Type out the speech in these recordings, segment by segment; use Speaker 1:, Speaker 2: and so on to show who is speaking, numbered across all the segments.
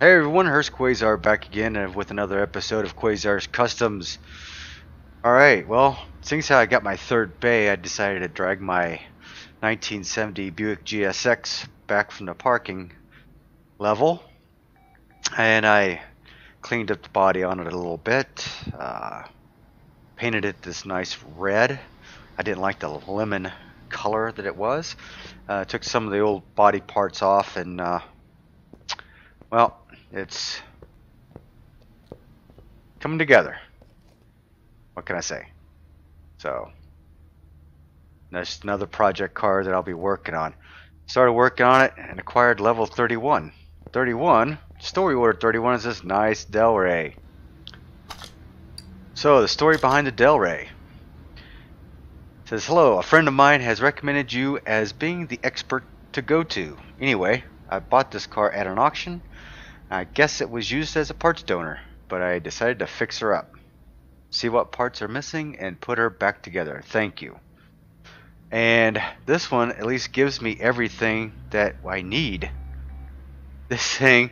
Speaker 1: Hey everyone, Hurst Quayzar back again with another episode of Quayzar's Customs. Alright, well, since I got my third bay, I decided to drag my 1970 Buick GSX back from the parking level. And I cleaned up the body on it a little bit, painted it this nice red. I didn't like the lemon color that it was. Took some of the old body parts off and, well, it's coming together. What can I say? So, that's another project car that I'll be working on. Started working on it and acquired level 31. 31? Story order 31 is this nice Delray. So, the story behind the Delray. It says, hello, a friend of mine has recommended you as being the expert to go to. Anyway, I bought this car at an auction. I guess it was used as a parts donor, but I decided to fix her up. See what parts are missing and put her back together. Thank you. And this one at least gives me everything that I need. This thing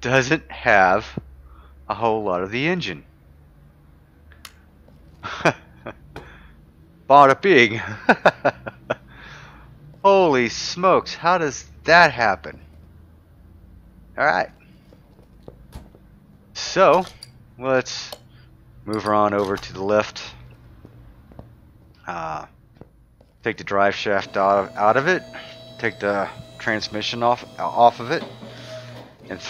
Speaker 1: doesn't have a whole lot of the engine. Bada bing. Holy smokes, how does that happen? Alright. So, let's move her on over to the lift. Take the drive shaft out of it. Take the transmission off of it. And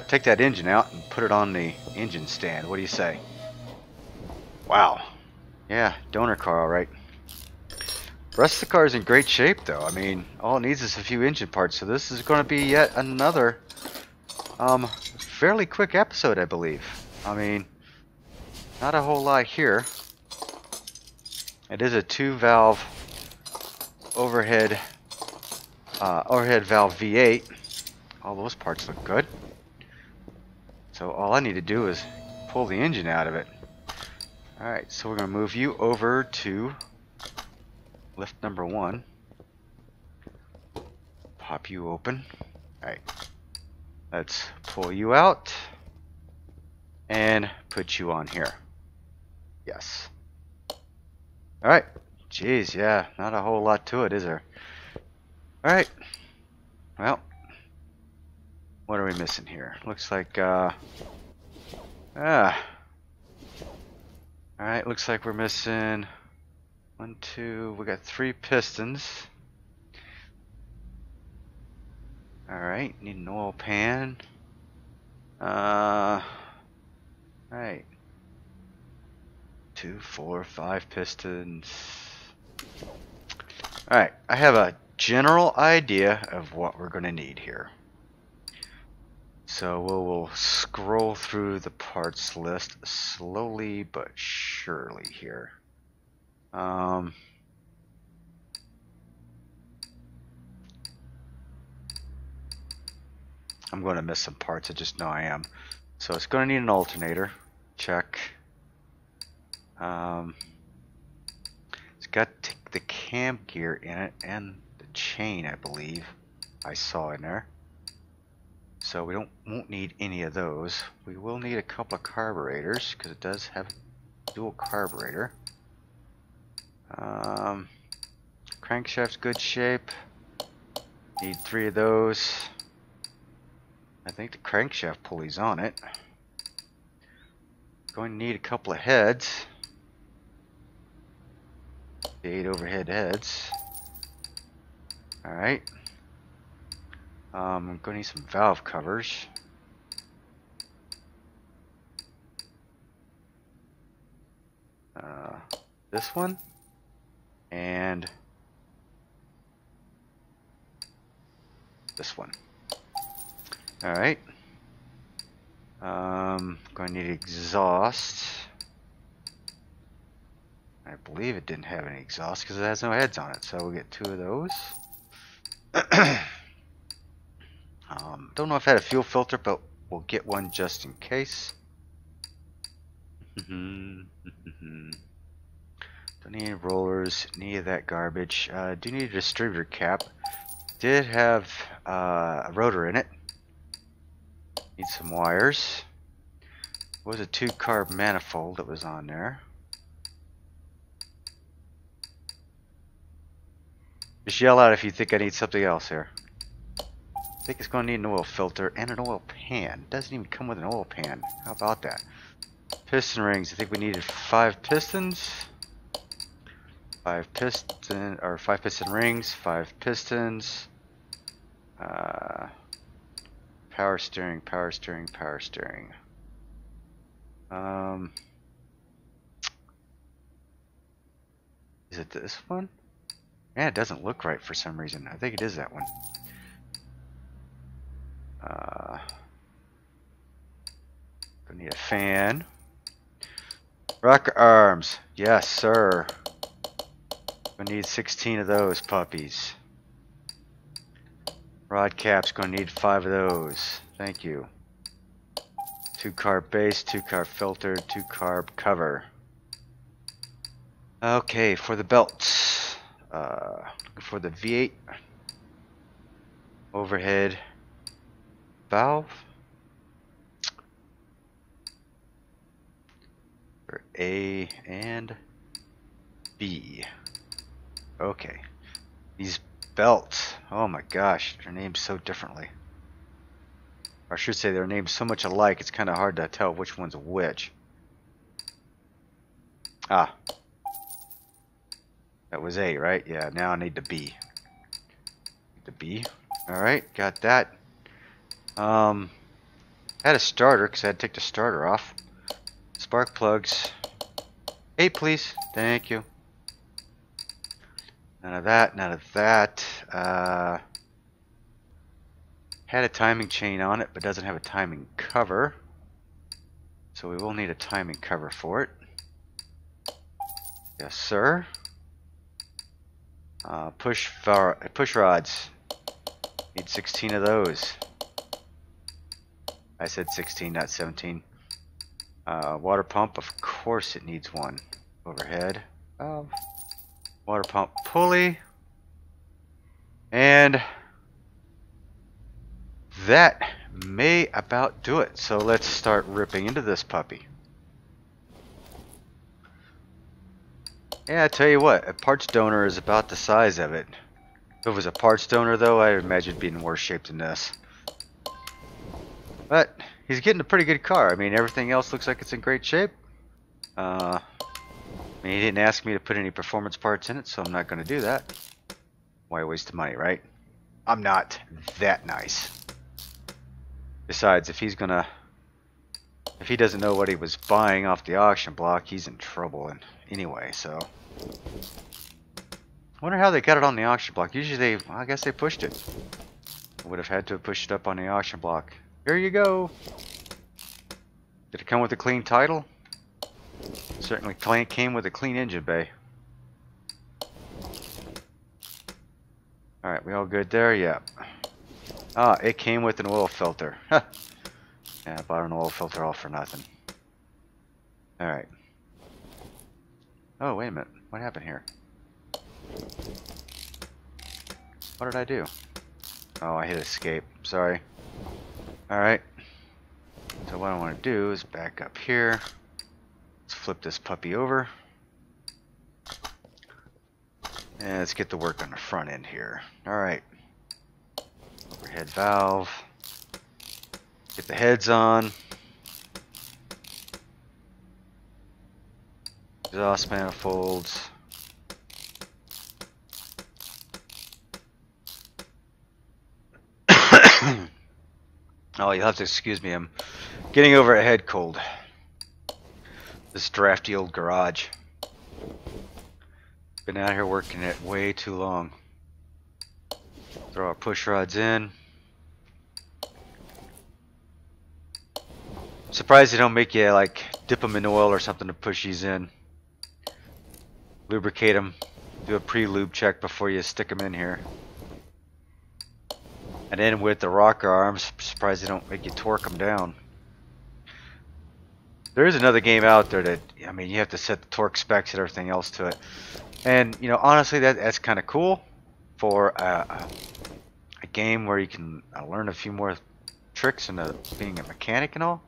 Speaker 1: take that engine out and put it on the engine stand. What do you say? Wow. Yeah, donor car, alright. The rest of the car is in great shape, though. I mean, all it needs is a few engine parts. So this is going to be yet another fairly quick episode, I believe. I mean, not a whole lot here. It is a 2-valve overhead valve V8. All those parts look good. So all I need to do is pull the engine out of it. Alright, so we're going to move you over to lift number 1. Pop you open. Alright. Let's pull you out and put you on here. Yes. Alright. Jeez, yeah, not a whole lot to it, is there? Alright. Well, what are we missing here? Looks like, Alright, looks like we're missing 1, 2, we got 3 pistons. Alright, need an oil pan. Alright. 2, 4, 5 pistons. Alright, I have a general idea of what we're going to need here. So we'll scroll through the parts list slowly but surely here. I'm going to miss some parts, I just know I am. So it's going to need an alternator. Check. It's got the cam gear in it and the chain, I believe I saw in there. So we won't need any of those. We will need a couple of carburetors because it does have dual carburetor. Crankshaft's good shape. Need 3 of those. I think the crankshaft pulley's on it. Going to need a couple of heads. 8 overhead heads. Alright. I'm going to need some valve covers. This one. And this one. Alright. Going to need exhaust. I believe it didn't have any exhaust because it has no heads on it, so we'll get 2 of those. Don't know if I had a fuel filter, but we'll get one just in case. Don't need any rollers, any of that garbage. Do need a distributor cap. Did have a rotor in it. Need some wires. There was a 2-carb manifold that was on there. Just yell out if you think I need something else here. I think it's going to need an oil filter and an oil pan. Doesn't even come with an oil pan. How about that? Piston rings. I think we needed 5 pistons. 5 piston rings. 5 pistons. Power steering. Power steering. Power steering. Is it this one? Yeah, it doesn't look right for some reason. I think it is that one. We need a fan. Rocker arms. Yes, sir. We need 16 of those puppies. Rod caps. Going to need 5 of those. Thank you. 2-carb base, 2-carb filter, 2-carb cover. Okay, for the belts. Looking for the V8 overhead valve for A and B. Okay, these belts, oh my gosh, they're named so differently. Or I should say they're named so much alike it's kind of hard to tell which one's which. Ah, that was A, right? Yeah, now I need the B. The B. Alright, got that. Had a starter because I had to take the starter off. Spark plugs. 8, please. Thank you. None of that, none of that. Had a timing chain on it, but doesn't have a timing cover. So we will need a timing cover for it. Yes, sir. Push rods. Need 16 of those. I said 16, not 17. Water pump, of course it needs one. Overhead. Water pump pulley. And that may about do it. So let's start ripping into this puppy. Yeah, I tell you what, a parts donor is about the size of it. If it was a parts donor, though, I'd imagine it'd be in worse shape than this. But he's getting a pretty good car. I mean, everything else looks like it's in great shape. I mean, he didn't ask me to put any performance parts in it, so I'm not going to do that. Why waste the money, right? I'm not that nice. Besides, if he doesn't know what he was buying off the auction block, he's in trouble. And anyway, so I wonder how they got it on the auction block. Usually I guess they pushed it. I would have had to have pushed it up on the auction block. Here you go. Did it come with a clean title? Certainly came with a clean engine bay. Alright, we all good there? Yeah. Ah, it came with an oil filter. Yeah, I bought an oil filter all for nothing. Alright. Oh, wait a minute. What happened here? What did I do? Oh, I hit escape. Sorry. Alright. So what I want to do is back up here. Let's flip this puppy over. And let's get to work on the front end here. Alright. Overhead valve. Get the heads on. Exhaust manifolds. Oh, you'll have to excuse me. I'm getting over a head cold. This drafty old garage. Been out here working it way too long. Throw our push rods in. Surprised they don't make you like dip them in oil or something to push these in. Lubricate them. Do a pre-lube check before you stick them in here. And then with the rocker arms, surprised they don't make you torque them down. There is another game out there that, I mean, you have to set the torque specs and everything else to it. And, you know, honestly, that's kind of cool for a game where you can learn a few more tricks into being a mechanic and all.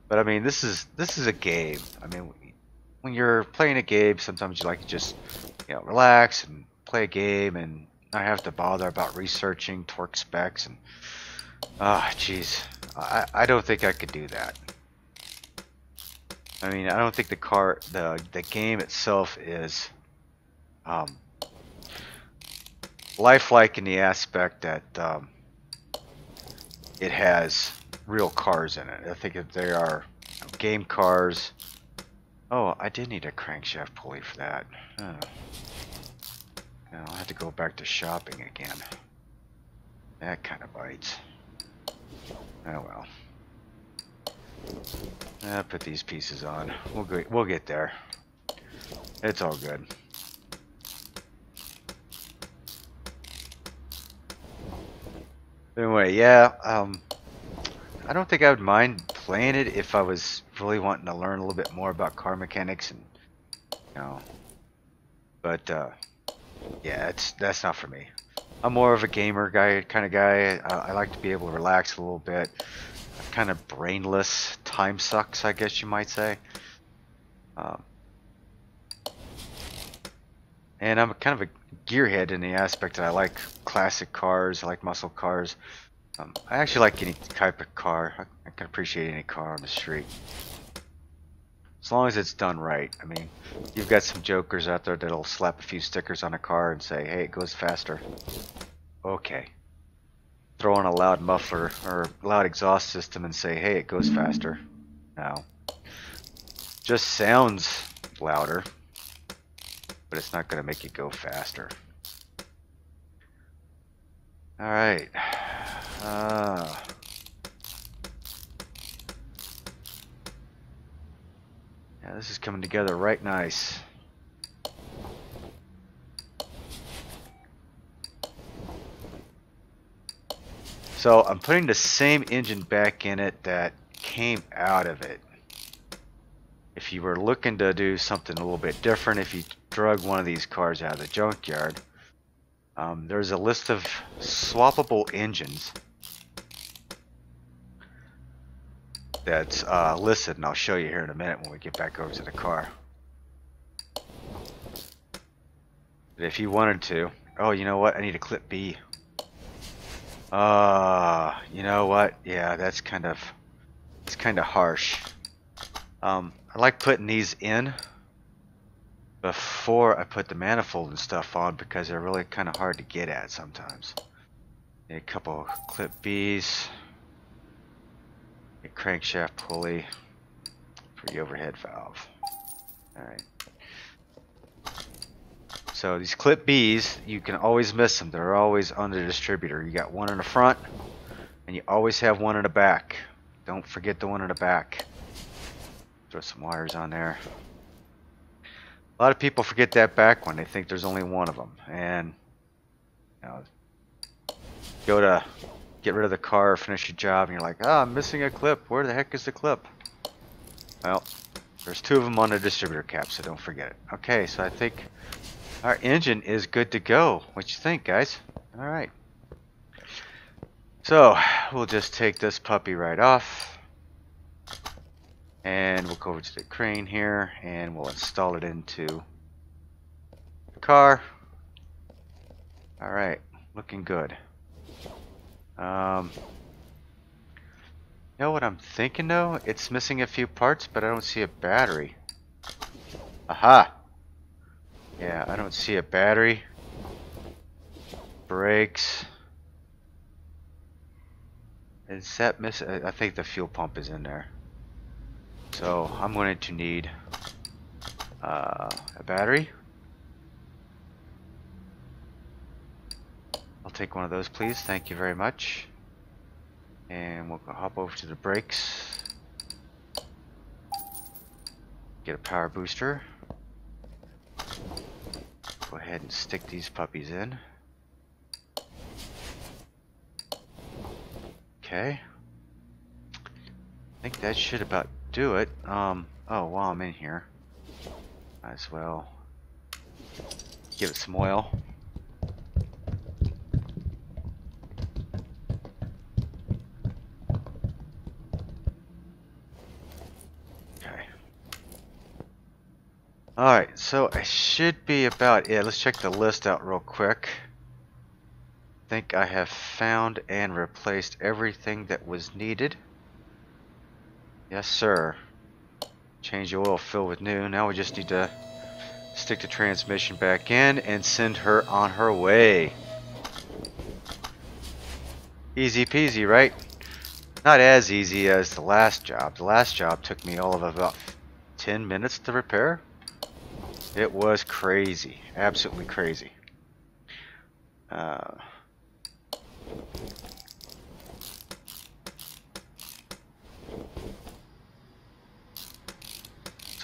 Speaker 1: But I mean, this is a game. I mean, when you're playing a game, sometimes you like to just, you know, relax and play a game and not have to bother about researching torque specs and jeez, I don't think I could do that. I mean, I don't think the game itself is lifelike in the aspect that it has real cars in it. I think that they are game cars. Oh, I did need a crankshaft pulley for that. Oh. I'll have to go back to shopping again. That kind of bites. Oh well. I'll put these pieces on. We'll get there. It's all good. Anyway, yeah, I don't think I would mind playing it if I was really wanting to learn a little bit more about car mechanics and, you know, but yeah, that's not for me. I'm more of a gamer kind of guy. I like to be able to relax a little bit. Kind of brainless, time sucks, I guess you might say. And I'm kind of a gearhead in the aspect that I like classic cars, I like muscle cars. I actually like any type of car. I can appreciate any car on the street. As long as it's done right. I mean, you've got some jokers out there that'll slap a few stickers on a car and say, hey, it goes faster. Okay. Throw on a loud muffler or loud exhaust system and say, hey, it goes faster. No. Just sounds louder, but it's not going to make it go faster. Alright. Yeah, this is coming together right nice. So I'm putting the same engine back in it that came out of it. If you were looking to do something a little bit different, if you drug one of these cars out of the junkyard, there's a list of swappable engines that's listed, and I'll show you here in a minute when we get back over to the car. But if you wanted to, oh, you know what? I need a clip B. You know what? Yeah, it's kind of harsh. I like putting these in before I put the manifold and stuff on because they're really kind of hard to get at sometimes. Need a couple clip B's, a crankshaft pulley for the overhead valve. Alright. So these clip B's, you can always miss them. They're always on the distributor. You got one in the front, and you always have one in the back. Don't forget the one in the back. Throw some wires on there. A lot of people forget that back one. They think there's only one of them. And, you know, go to get rid of the car or finish your job, and you're like, oh, I'm missing a clip. Where the heck is the clip? Well, there's two of them on the distributor cap, so don't forget it. Okay, so I think our engine is good to go. What you think, guys? All right. So we'll just take this puppy right off, and we'll go over to the crane here, and we'll install it into the car. All right, looking good. You know what I'm thinking though? It's missing a few parts, but I don't see a battery. Aha! Yeah, I don't see a battery. Brakes. Is that missing? I think the fuel pump is in there. So I'm going to need a battery. I'll take one of those, please. Thank you very much. And we'll hop over to the brakes. Get a power booster. Go ahead and stick these puppies in. Okay. I think that should about do it. Oh, while I'm in here, might as well give it some oil. Alright, so it should be about it. Let's check the list out real quick. I think I have found and replaced everything that was needed. Yes, sir. Change the oil, fill with new. Now we just need to stick the transmission back in and send her on her way. Easy peasy, right? Not as easy as the last job. The last job took me all of about 10 minutes to repair. It was crazy. Absolutely crazy. So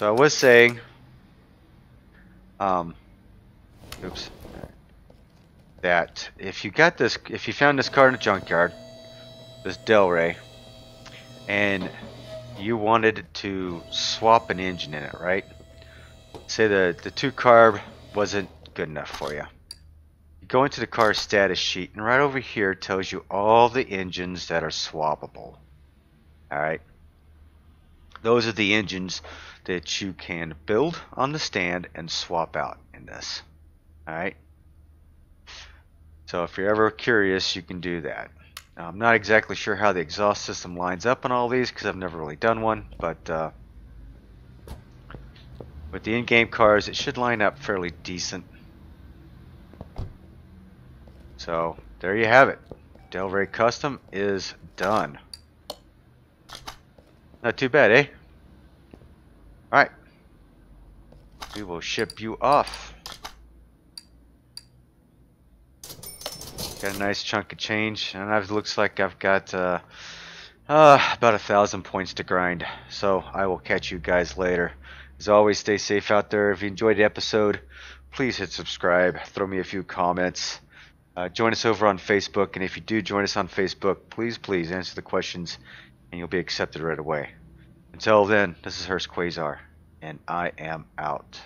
Speaker 1: I was saying, oops, that if you found this car in a junkyard, this Delray, and you wanted to swap an engine in it, right? Say the 2-carb wasn't good enough for you. You go into the car status sheet, and right over here it tells you all the engines that are swappable. Alright? Those are the engines that you can build on the stand and swap out in this. Alright? So if you're ever curious, you can do that. Now, I'm not exactly sure how the exhaust system lines up on all these because I've never really done one, but with the in-game cars, it should line up fairly decent. So there you have it. Delray Custom is done. Not too bad, eh? Alright. We will ship you off. Got a nice chunk of change, and it looks like I've got about 1,000 points to grind. So I will catch you guys later. As always, stay safe out there. If you enjoyed the episode, please hit subscribe. Throw me a few comments. Join us over on Facebook, and if you do join us on Facebook, please answer the questions, and you'll be accepted right away. Until then, this is Hurst Quayzar, and I am out.